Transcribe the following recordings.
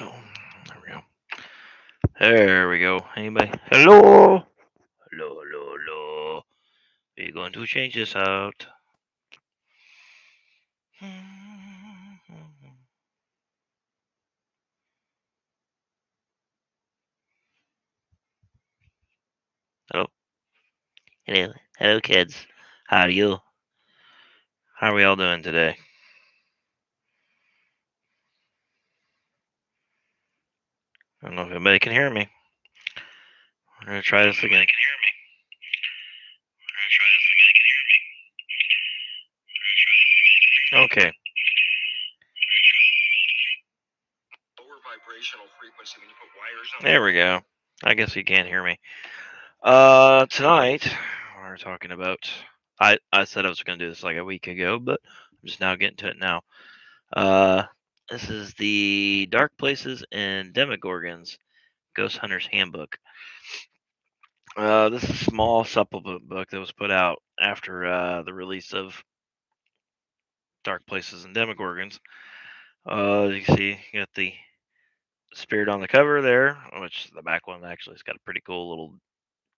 Oh, there we go. There we go. Anybody? Hello? Hello, hello, hello. We're going to change this out. Hello. Hello. Hello, kids. How are you? How are we all doing today? I don't know if anybody can hear me. We're going to try this again. Okay. Lower vibrational frequency when you put wires on. There we go. I guess you can't hear me. Tonight we're talking about. I said I was going to do this like a week ago, but I'm just now getting to it now. This is the Dark Places and Demogorgons Ghost Hunter's Handbook. This is a small supplement book that was put out after the release of Dark Places and Demogorgons. You can see, you got the spirit on the cover there, which the back one actually has got a pretty cool little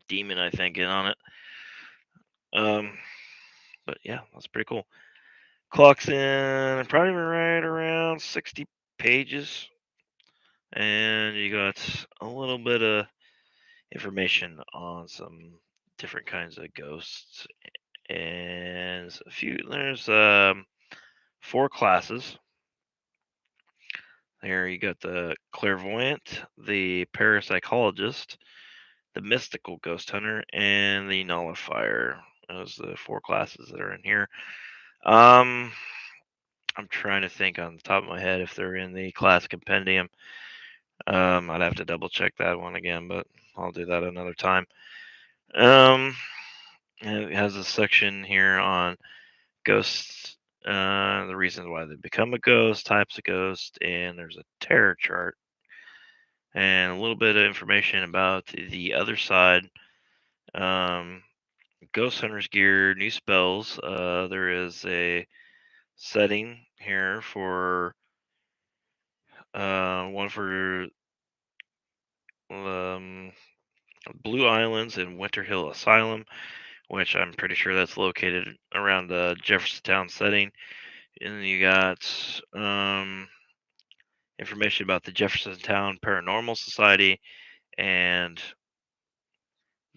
demon, I think, in on it. But yeah, that's pretty cool. Clocks in probably right around 60 pages, and you got a little bit of information on some different kinds of ghosts, and there's 4 classes. There you got the Clairvoyant, the Parapsychologist, the Mystical Ghost Hunter, and the Nullifier. Those are the 4 classes that are in here. I'm trying to think on the top of my head if they're in the class compendium. I'd have to double check that one again, but I'll do that another time. It has a section here on ghosts, the reasons why they become a ghost, types of ghost, and there's a terror chart and a little bit of information about the other side. Um, Ghost Hunter's gear, new spells. There is a setting here for one for um, Blue Islands and Winter Hill Asylum, which I'm pretty sure that's located around the Jefferson Town setting. And then you got information about the Jefferson Town Paranormal Society and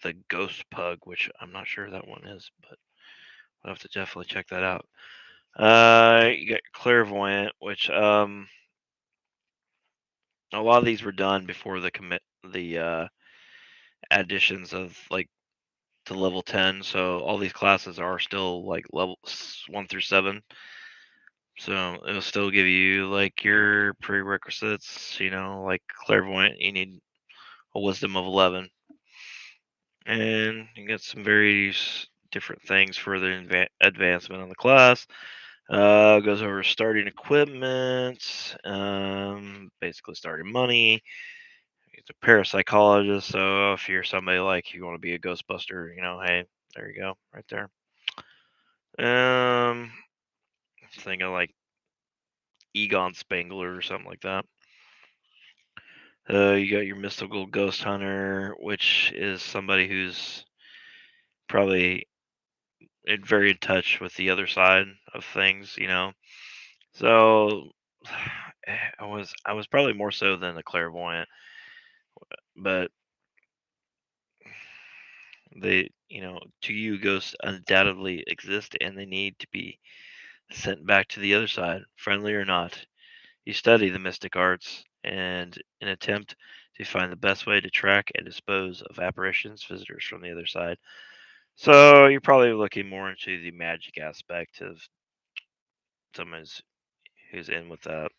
the Ghost Pug, which I'm not sure that one is, but I'll have to definitely check that out. You got Clairvoyant, which a lot of these were done before the additions of like to level 10, so all these classes are still like level 1 through 7. So it'll still give you like your prerequisites, like Clairvoyant, you need a wisdom of 11. And you get some various different things for the advancement on the class. Goes over starting equipment, basically starting money. He's a parapsychologist, so if you're somebody like you want to be a Ghostbuster, hey, there you go, right there. Think of like Egon Spangler or something like that. You got your mystical ghost hunter, which is somebody who's probably very in touch with the other side of things. So I was probably more so than the clairvoyant, but to you, ghosts undoubtedly exist, and they need to be sent back to the other side, friendly or not. You study the mystic arts and an attempt to find the best way to track and dispose of apparitions, visitors from the other side. So you're probably looking more into the magic aspect of someone who's in with that.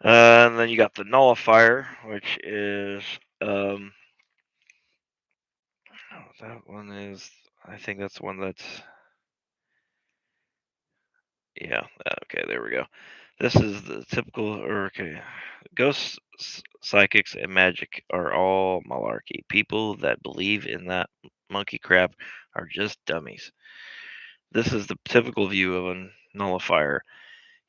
And then you got the nullifier, which is that one is. I think that's the one that's. Yeah. Okay. There we go. This is the typical. Or okay. Ghosts, psychics, and magic are all malarkey. People that believe in that monkey crap are just dummies. This is the typical view of a nullifier.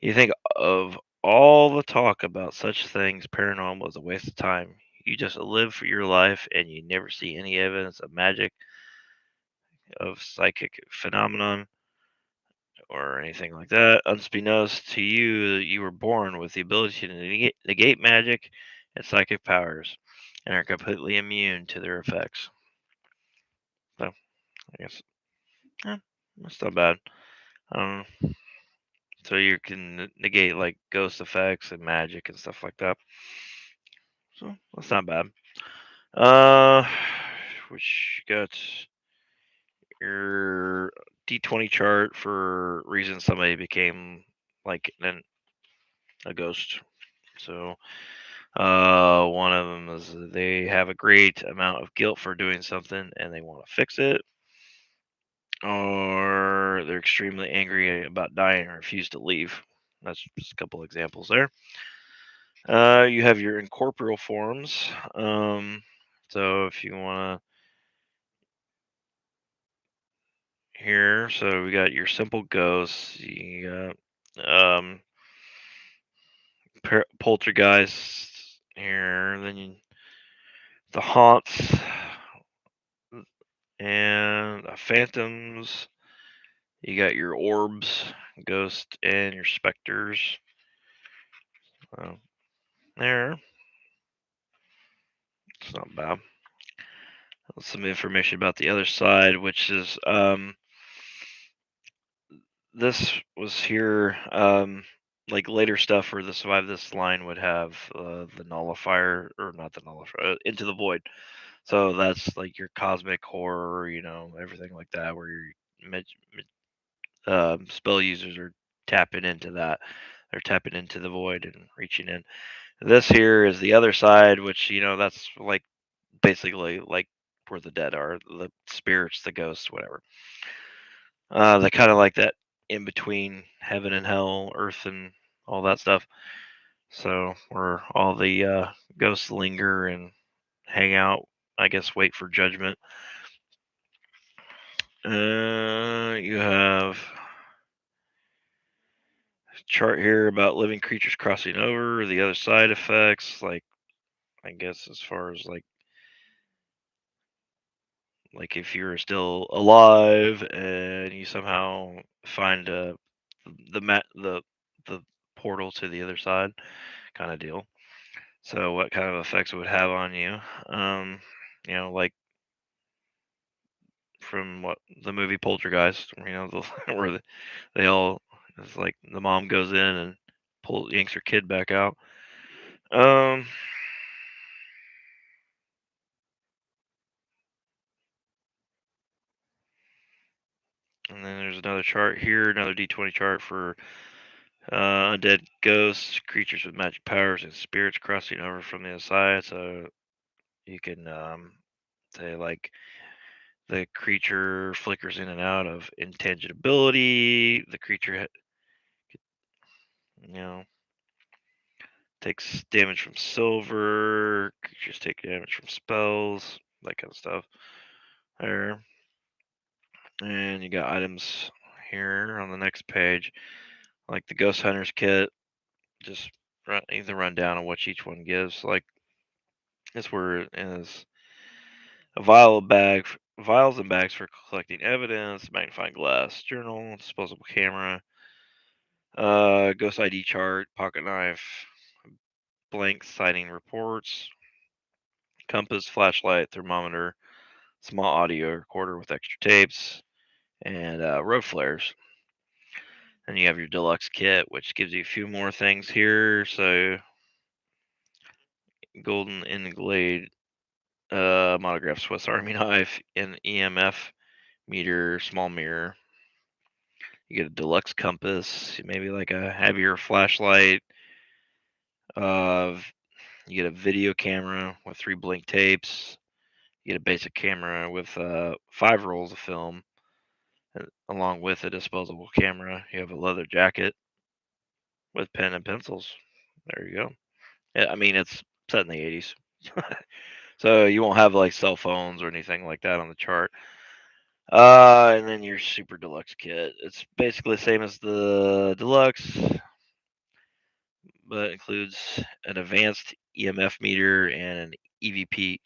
You think of All the talk about such things paranormal is a waste of time. You just live for your life and you never see any evidence of magic, of psychic phenomenon, or anything like that. Unbeknownst to you, you were born with the ability to negate magic and psychic powers and are completely immune to their effects. So, I guess, eh, that's not bad. Um, so you can negate like ghost effects and magic and stuff like that. So that's not bad. Uh, which got your D20 chart for reasons somebody became like a ghost. So, one of them is they have a great amount of guilt for doing something and they want to fix it, or they're extremely angry about dying and refuse to leave. That's just a couple examples there. You have your incorporeal forms. So if you want to here, so we got your simple ghosts. You got poltergeists here. Then the haunts and phantoms. You got your orbs, ghost, and your specters. There, it's not bad. Some information about the other side, which is this was here like later stuff where the survive this line would have the nullifier, or not the nullifier, into the void. So that's like your cosmic horror, everything like that, where your spell users are tapping into that. They're tapping into the void and reaching in. This here is the other side, which that's like basically like where the dead are, the spirits, the ghosts, whatever. They kind of like that in between heaven and hell, earth and all that stuff. So where all the ghosts linger and hang out, I guess, wait for judgment. You have a chart here about living creatures crossing over, the other side effects, like I guess as far as like if you're still alive and you somehow find the portal to the other side, kind of deal. So what kind of effects it would have on you? Um, like from what the movie Poltergeist, where they all, it's like the mom goes in and yanks her kid back out. Um, and then there's another chart here, another D20 chart for undead ghosts, creatures with magic powers, and spirits crossing over from the other side. So you can say like the creature flickers in and out of intangibility. The creature, you know, takes damage from silver. Creatures take damage from spells, that kind of stuff. There, and you got items here on the next page, like the Ghost Hunter's kit. Just either run down on what each one gives. Like this, where it is a vials and bags for collecting evidence, magnifying glass, journal, disposable camera, ghost ID chart, pocket knife, blank sighting reports, compass, flashlight, thermometer, small audio recorder with extra tapes, and road flares. And you have your deluxe kit, which gives you a few more things here. So, golden inglade monograph Swiss Army knife, an EMF meter, small mirror. You get a deluxe compass, maybe like a heavier flashlight. Uh, you get a video camera with 3 blank tapes. You get a basic camera with 5 rolls of film, along with a disposable camera. You have a leather jacket with pen and pencils. There you go. Yeah, I mean, it's set in the 80s. So you won't have like cell phones or anything like that on the chart. And then your super deluxe kit. It's basically the same as the deluxe, but includes an advanced EMF meter and an EVP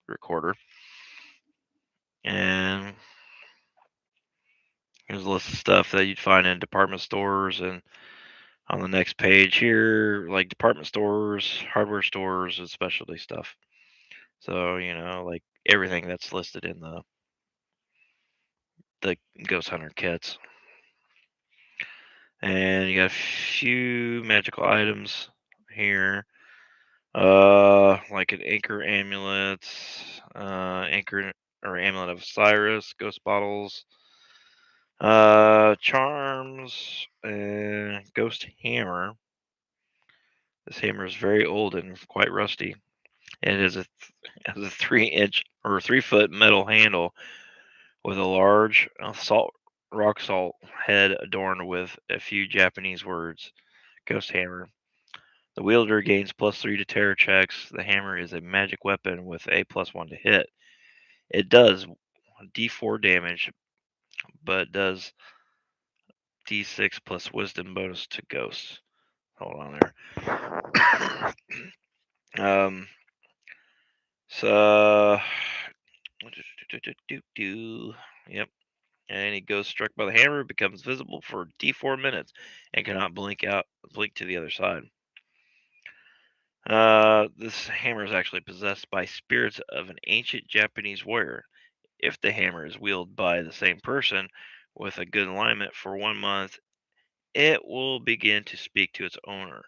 recorder. And here's a list of stuff that you'd find in department stores. And on the next page here, like department stores, hardware stores, and specialty stuff. So, like everything that's listed in the Ghost Hunter kits. And you got a few magical items here. Like an anchor amulet, anchor or amulet of Cyrus, ghost bottles, charms, and ghost hammer. This hammer is very old and quite rusty. It has a 3-inch or 3-foot metal handle with a large rock salt head adorned with a few Japanese words. Ghost hammer. The wielder gains +3 to terror checks. The hammer is a magic weapon with a +1 to hit. It does D4 damage, but does D6 plus wisdom bonus to ghosts. Hold on there. So yep. Any ghost struck by the hammer becomes visible for D4 minutes and cannot blink to the other side. This hammer is actually possessed by spirits of an ancient Japanese warrior. If the hammer is wielded by the same person with a good alignment for 1 month, it will begin to speak to its owner.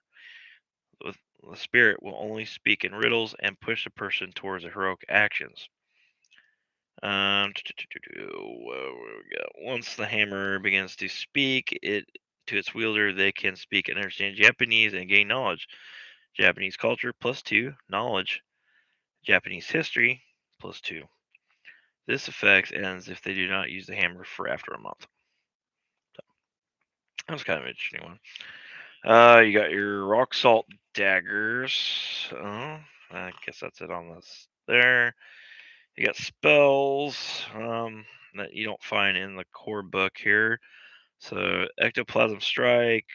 The spirit will only speak in riddles and push the person towards heroic actions. Once the hammer begins to speak to its wielder, they can speak and understand Japanese and gain knowledge. Japanese culture +2, knowledge. Japanese history +2. This effect ends if they do not use the hammer for after a month. So, that was kind of an interesting one. You got your rock salt daggers. I guess that's it on this there. You got spells that you don't find in the core book here. So ectoplasm strike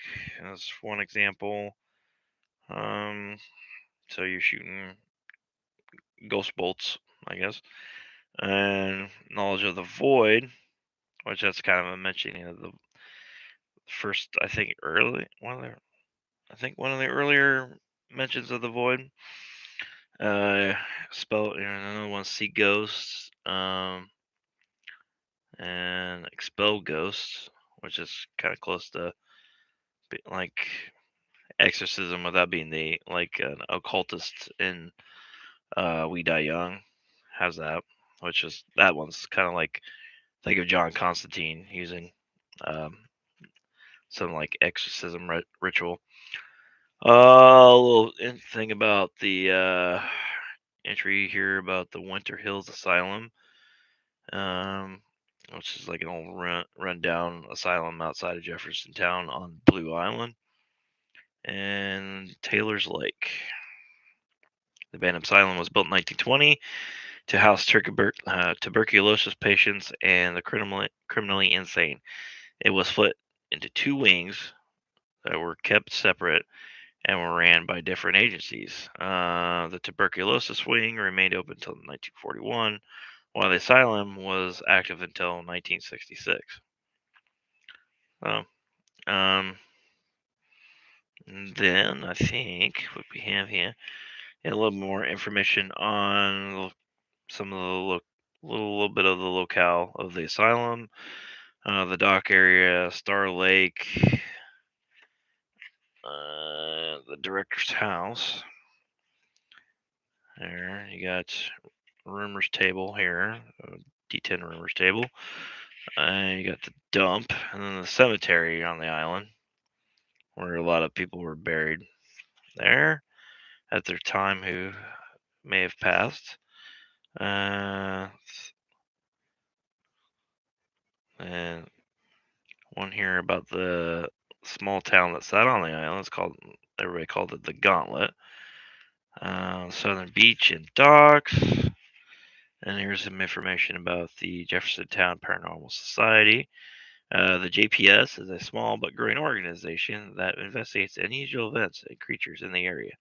is one example. So you're shooting ghost bolts, I guess. And knowledge of the void, which that's kind of a mentioning of the first, I think one of the earlier mentions of the void. Spell, another one, see ghosts, and expel ghosts, which is kind of close to like exorcism without being the like an occultist in We Die Young has that, which is that one's kind of like think of John Constantine using um, some like exorcism ritual. A little thing about the entry here about the Winter Hills Asylum, um, which is like an old rundown asylum outside of Jefferson Town on Blue Island, and Taylor's Lake. The abandoned asylum was built in 1920 to house tuberculosis patients and the criminally insane. It was split into 2 wings that were kept separate and were ran by different agencies. The tuberculosis wing remained open until 1941, while the asylum was active until 1966. So, um, then I think what we have here, a little more information on some of the little bit of the locale of the asylum, the dock area, Star Lake, the director's house. There, you got rumors table here, D10 rumors table. You got the dump, and then the cemetery on the island, where a lot of people were buried there at their time who may have passed. And one here about the small town that sat on the island. Everybody called it the Gauntlet. Southern Beach and Docks. And here's some information about the Jefferson Town Paranormal Society. The JPS is a small but growing organization that investigates unusual events and creatures in the area.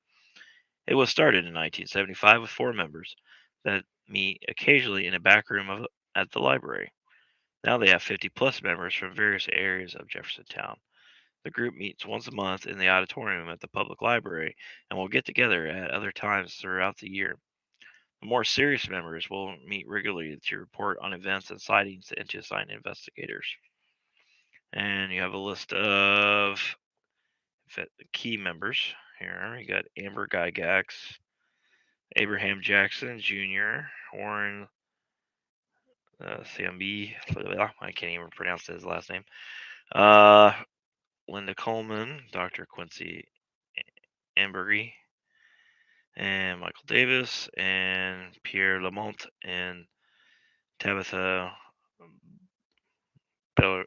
It was started in 1975 with 4 members that meet occasionally in a back room at the library. Now they have 50 plus members from various areas of Jefferson Town. The group meets once a month in the auditorium at the public library and will get together at other times throughout the year. The more serious members will meet regularly to report on events and sightings and to assign investigators. And you have a list of key members here. You got Amber Gygax, Abraham Jackson Jr., Warren Sambi, I can't even pronounce his last name. Linda Coleman, Dr. Quincy Ambergy, and Michael Davis, and Pierre Lamont, and Tabitha I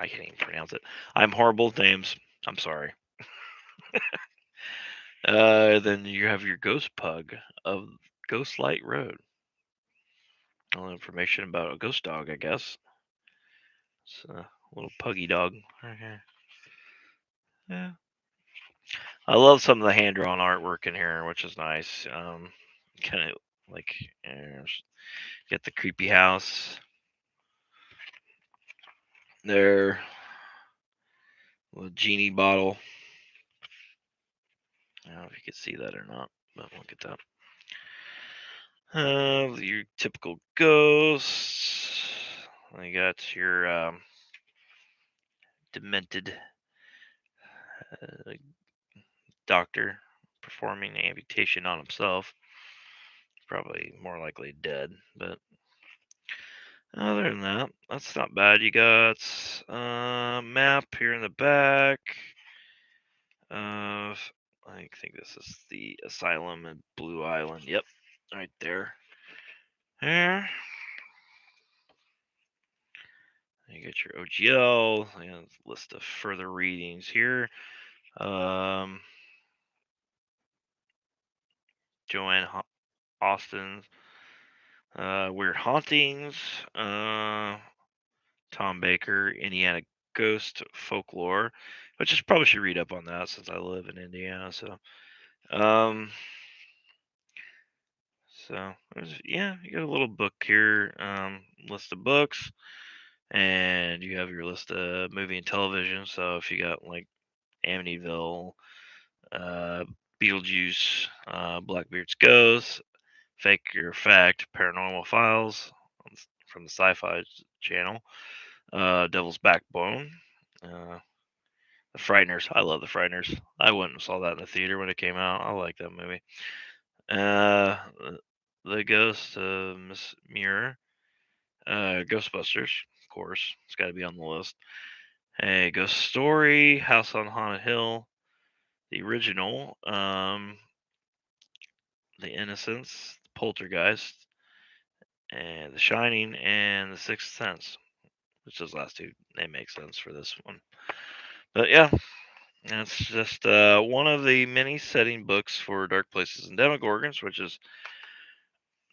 can't even pronounce it. I'm horrible with names. I'm sorry. Then you have your ghost pug of Ghostlight Road. All information about a ghost dog, I guess. It's a little puggy dog. Okay. Yeah. I love some of the hand drawn artwork in here, which is nice. Kind of like get the creepy house there, little genie bottle. I don't know if you can see that or not, but look at that. Your typical ghosts. You got your demented doctor performing the amputation on himself. Probably more likely dead, but other than that, that's not bad. You got a map here in the back of, I think this is the Asylum and Blue Island. Yep, right there. There. You got your OGL, and list of further readings here. Joanne Austin's Weird Hauntings. Tom Baker, Indiana Ghost Folklore, which I probably should read up on that since I live in Indiana. So yeah, you got a little book here, list of books, and you have your list of movie and television. So if you got like Amityville, uh, Beetlejuice, Blackbeard's Ghost, Fake or Fact, Paranormal Files from the Sci-Fi Channel, Devil's Backbone, The Frighteners. I love The Frighteners. I went and saw that in the theater when it came out. I like that movie. Uh, The Ghost of Miss Muir, Ghostbusters, of course. It's got to be on the list. Hey, Ghost Story, House on Haunted Hill, the original, The Innocents, Poltergeist, and The Shining, and The Sixth Sense. Which those last two, they make sense for this one. But yeah, that's just one of the many setting books for Dark Places and Demogorgons, which is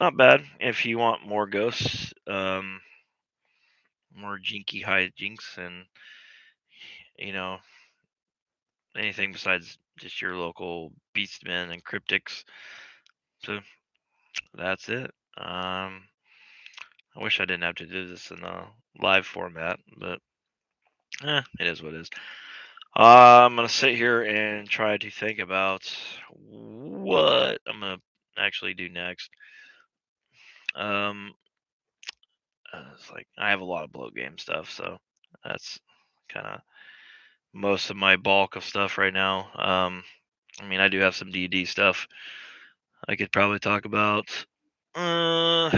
not bad if you want more ghosts, more jinky hijinks, and you know anything besides just your local beastmen and cryptics. So that's it. I wish I didn't have to do this in a live format, but it is what it is. I'm gonna sit here and try to think about what I'm gonna actually do next. Um, it's like I have a lot of blow game stuff, so that's kind of most of my bulk of stuff right now. I mean, I do have some D&D stuff I could probably talk about. Uh,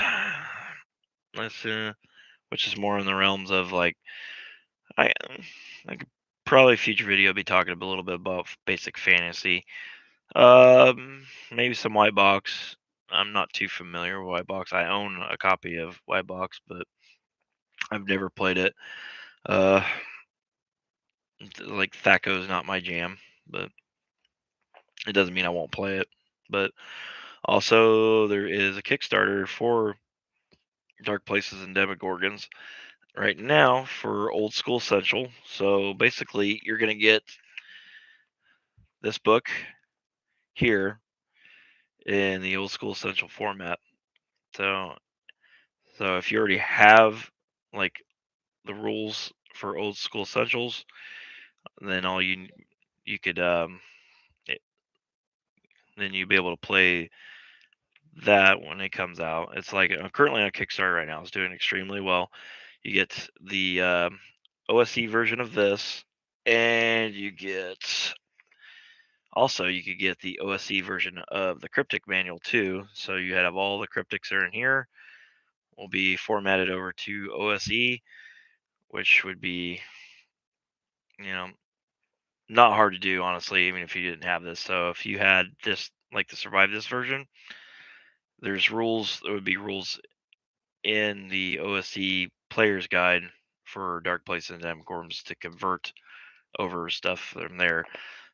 let's which is more in the realms of like I I could probably future video be talking a little bit about basic fantasy. Maybe some white box. I'm not too familiar with white box. I own a copy of white box, but I've never played it. Uh, like Thaco is not my jam, but it doesn't mean I won't play it. But also, there is a Kickstarter for Dark Places and Demogorgons. right now for Old School Essential. So basically, you're going to get this book here in the Old School Essential format. So, so if you already have like the rules for Old School Essentials, then all you could it, then you'd be able to play that when it comes out. It's like I'm currently on Kickstarter right now. It's doing extremely well. You get the OSE version of this, and you get also you could get the OSE version of the cryptic manual too. So you have all the cryptics are in here. Will be formatted over to OSE, which would be you know not hard to do honestly, even if you didn't have this. So if you had this like the survive this version, there's rules. There would be rules in the OSE player's guide for Dark Places and Demogorgons to convert over stuff from there.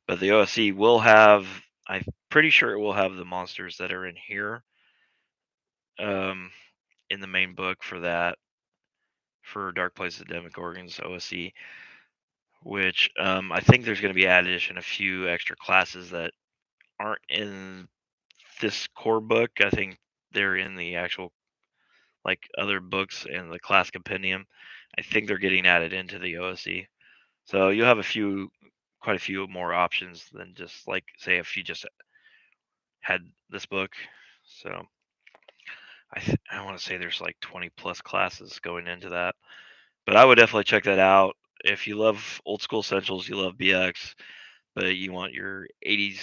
But the OSE will have, I'm pretty sure it will have the monsters that are in here um, in the main book for that, for Dark Places and Demogorgons OSE, which I think there's going to be added in a few extra classes that aren't in this core book. I think they're in the actual like other books and the class compendium. I think they're getting added into the OSE. So you'll have quite a few more options than just like say if you just had this book. So I want to say there's like 20 plus classes going into that, but I would definitely check that out if you love old school essentials, you love BX, but you want your 80s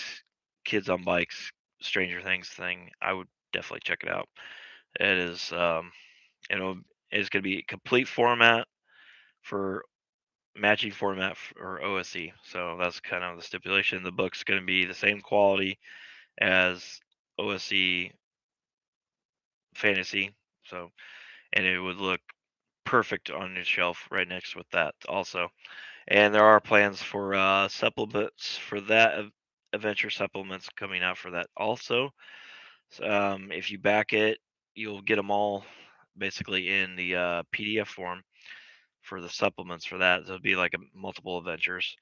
kids on bikes, Stranger Things thing. I would definitely check it out. It is it'll it's going to be complete format for matching format for OSE. So that's kind of the stipulation. The book's going to be the same quality as OSE fantasy. So, and it would look perfect on your shelf right next with that also. And there are plans for supplements for that adventure supplements coming out for that also. So, if you back it, you'll get them all basically in the PDF form for the supplements for that. So it'll be like a multiple adventures.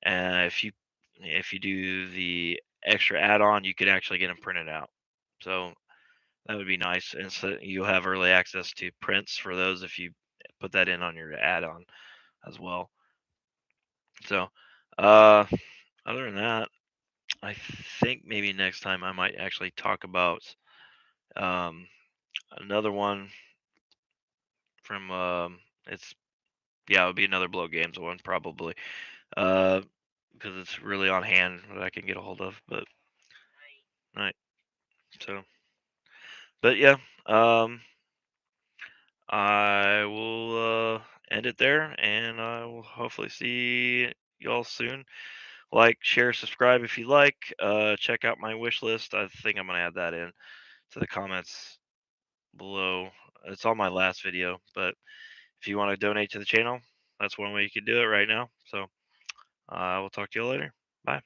And if you do the extra add-on, you could actually get them printed out. So that would be nice. And so you'll have early access to prints for those if you put that in on your add-on as well. So uh, other than that, I think maybe next time I might actually talk about um, another one from it's yeah, it would be another Blow Games one probably. Uh, because it's really on hand that I can get a hold of. But right, so but yeah, um, I will end it there, and I will hopefully see y'all soon. Like, share, subscribe if you like. Check out my wish list. I think I'm gonna add that in to the comments below. It's on my last video, but if you want to donate to the channel, that's one way you can do it right now. So I will talk to you later. Bye.